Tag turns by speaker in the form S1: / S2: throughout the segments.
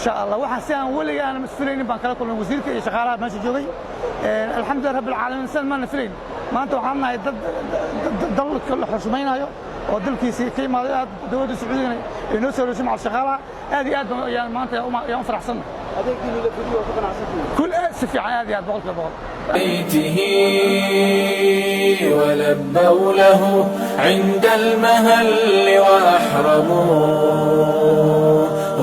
S1: شاء الله وحسين ولي أنا مسؤولين بنكرة كل وزير كي شغالة ماشي جوي الحمد لله رب العالمين سن ما نفرين ما أنتوا عنا ضل كل حرشمين هايو ودل كيسي كي ما دول السعوديين إنه سووا شيء مع الشغالة هذه يعني ما أنت يوم فرح سنة كل أسف عادي هذا بقول كبار
S2: بيته ولبوا له عند المهل وأحرموا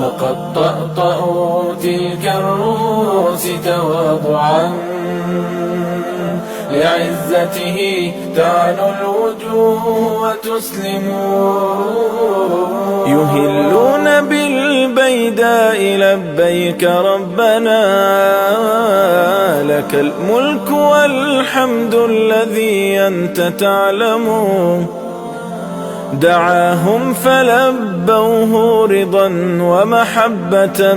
S2: وقد طأطأوا تلك الرؤوس تواضعا لعزته تعنو الوجوه وتسلموا يهلون بالبيداء لبيك ربنا لك الملك والحمد الذي أنت تعلم دعاهم فلبوه رضا ومحبة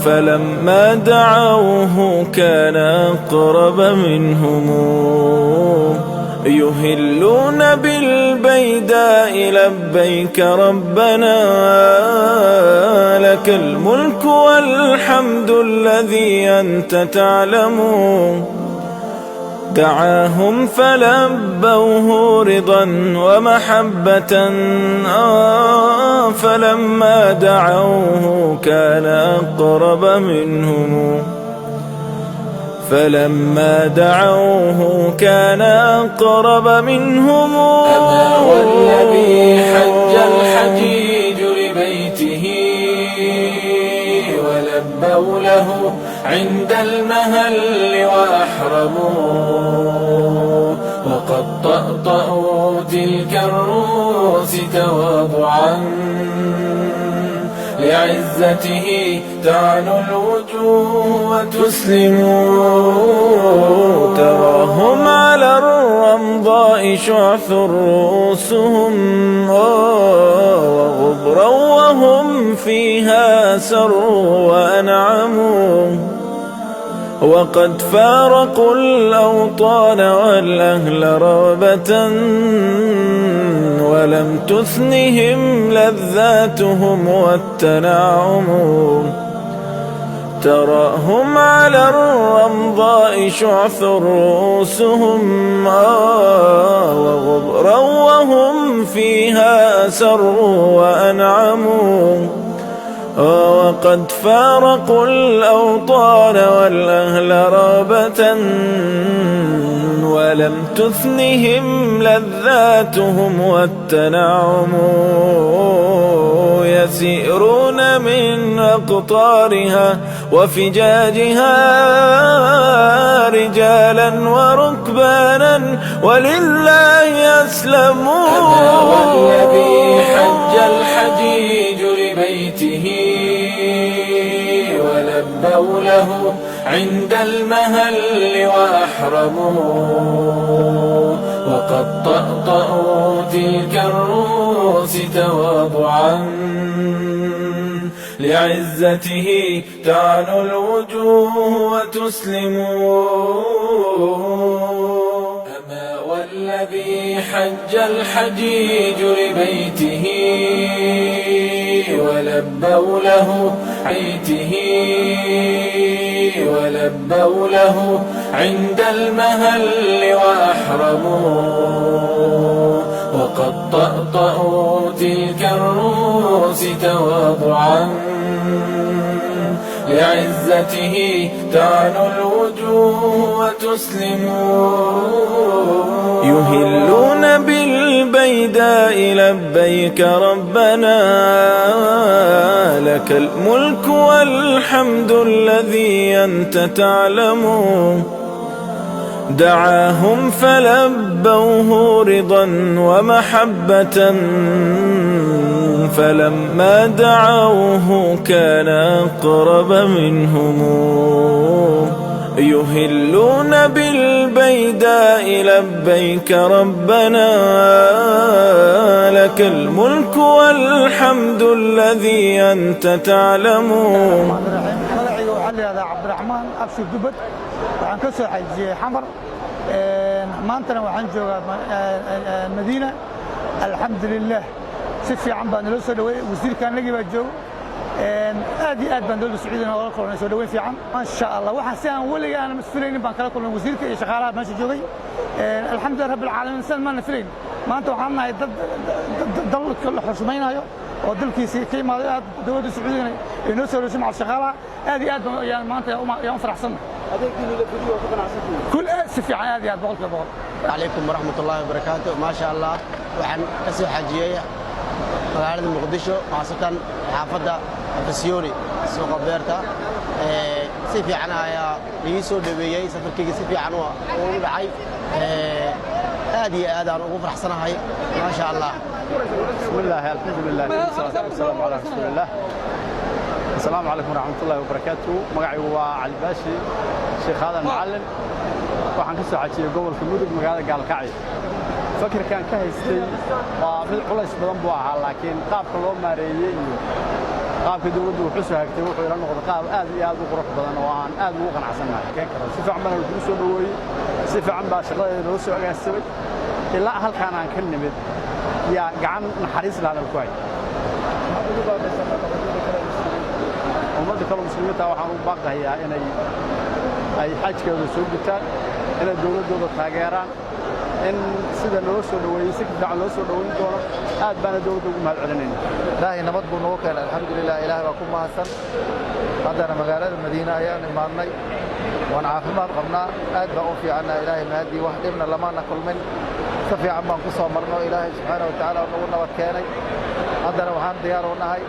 S2: فلما دعوه كان أقرب منهم يهلون بالبيداء لبيك ربنا لك الملك والحمد الذي أنت تعلم دعاهم فلبوه رضا ومحبة فلما دعوه كان أقرب منهم فلما دعوه كان أقرب منهم
S3: أما والذي حج الحجيج لبيته ولبوا له عند المهل وأحرموا وقد طأطأوا تلك الرؤوس تواضعا لعزته تعنو الوجوه وتسلموا
S2: تراهم على الرمضاء شعث رؤوسهم وغبرا وهم فيها سروا وأنعموا وقد فارقوا الأوطان والأهل رغبة ولم تثنهم لذاتهم والتنعم تراهم على الرمضاء شعث رؤوسهم وغبرا وهم فيها سروا وأنعموا وقد فارقوا الأوطان والأهل رغبة ولم تثنهم لذاتهم والتنعم يسيرون من أقطارها وفجاجها رجالا وركبانا ولله يسلمون
S3: أما والذي حج الحجيج لبيته ولبوا له عند المهل وأحرموا وقد طأطأوا تلك الرؤوس تواضعا لعزته تعنو الوجوه وتسلموا أما والذي حج الحجيج لبيته ولبوا له عيته ولبوا له عند المهل وأحرموا وقد طأطأوا تلك الرؤوس تواضعا لعزته تعنو الوجوه وتسلموا
S2: يهلون بالبيداء لبيك ربنا لك الملك والحمد الذي أنت تعلم دعاهم فلبوه رضا ومحبة فلما دعوه كان أقرب منهم يهلون بالبيداء لبيك ربنا لك الملك والحمد الذي أنت تعلم.
S1: هذا عبد الرحمن أبشر دبت وعن كسر حج حمر maantana waxaan joogaa Madiina alxamdulillaah si fiican baan nala soo dhaweeyay wasiirkaanagii baa jooga aad iyo aad baan dowladda Sacuudiga oo la kulnay soo dhaweyn fiican ma sha Allah waxa si aan waliga aan mas'uuliyiin baan kala kulnay wasiirka iyo shaqaalaha meesha joogay alxamdulillah rabbil caalamiin san ma nafreyn maanta waxaan nahay dad dalka la xushmaynayo oo dalkiisa ka imaaday aad dowladda Sacuudiga inoo soo roshay macal shaqaalaha aad iyo aad baan ayaan maanta yaan faraxsan
S4: adeegii la fidiyo ku qanacsantii
S1: kul si fiican aad iyo aad boqolkiiba
S4: عليكم ورحمة الله وبركاته ما شاء الله وحن كسر حجية مقالة مقدشة خاصة حافظة فسيوري سوق بيرتا سيفي عنها يا ليسو دبيي سفر كي سيفي عنها ورعي هذه أنا وفرح سنة هاي ما شاء الله
S5: بسم الله الحمد لله والسلام على رسول الله السلام عليكم ورحمة الله وبركاته مقعي هو علي باشي شيخ هذا المعلم waxaan ka soo xajiyay gobolka Mudug magaalada Gaalkacyo fakirkan ka haystay waa mid culays badan buu ahaa laakiin qaabka loo maareeyay iyo qaabka dawladdu wuxuu soo hagtay wuxuu ila noqday qaab aad iyo aad u qurux badan oo aan aad ugu qanacsanahay si fiican baan ugu soo dhaweeyay si fiican baa shaqadeeda loo soo agaasibay ilaa halkaan aan ka nimid yaa gacan naxariis lahayn ku hay ummadda kale muslimiinta waxaan u baaqayaa inay ay xajkooda soo gutaan inay dawladooda taageeraan in sida loo soo dhaweeyay si fiican loo soo dhaweyn doono aad baan dawladda ugu mahadcelinayna
S6: ilaahay nabad buu noo keenay alxamdulillah ilaahay baa ku mahadsan haddana magaalada madiina ayaan imaadnay waan caafimaad qabnaa aad baan u fiicannaa ilaahay mahadii wax dhibna lamaana kulmin si fiican baan ku soo marno ilaahay subxaana wa tacaala nagu nabad keenay haddana waxaan diyaar u nahay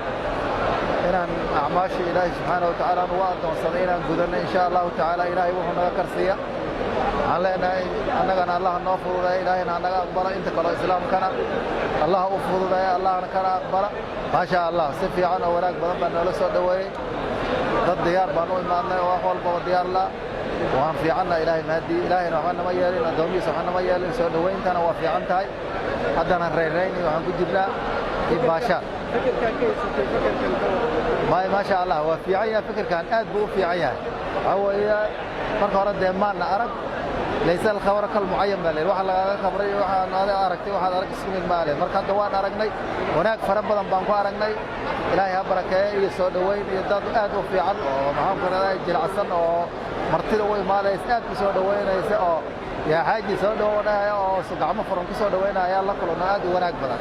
S6: inaan acmaashii ilaahay subxaana wa tacaala nugu addoonsaday inaan gudanno insha allahu tacaala ilaahay wuxuu naga karsiiya waxaan leenahay annagana allah noo fududeeya ilaahayna naga aqbala inta kaloo islaamkana allah u fududeeya allahna kana aqbala maasha allah si fiican oo wanaag badan baa noola soo dhaweeyey dad diyaar baan u imaadnay oo wax walbaba diyaar la waan fiicanna ilaahay mahadii ilaahayna waxba nama yeelin addoomihiisa waxba nama yeelin soo dhawayntana waa fiican tahay haddana reyrayni waxaan ku jirnaa ibaashaan ما شاء الله وفي عيا فكر كان أدب وفي عيا هو مرة ورد ديماننا أرق ليس الخبر كالمعين مالي واحد لا خبري واحد هذا أرقتي واحد أرق اسمه المالي مرة دوان أرقني هناك فرق بدن بانكو أرقني إلهي بركة يسود وين يداد أدب وفي عن ومعهم كنا يجي العسل ومرتين وين مالي يسأل يسود وين يسأل يا حاج يسود وين يا سقع مفرم يسود وين يا الله كلنا أدب وناك بدن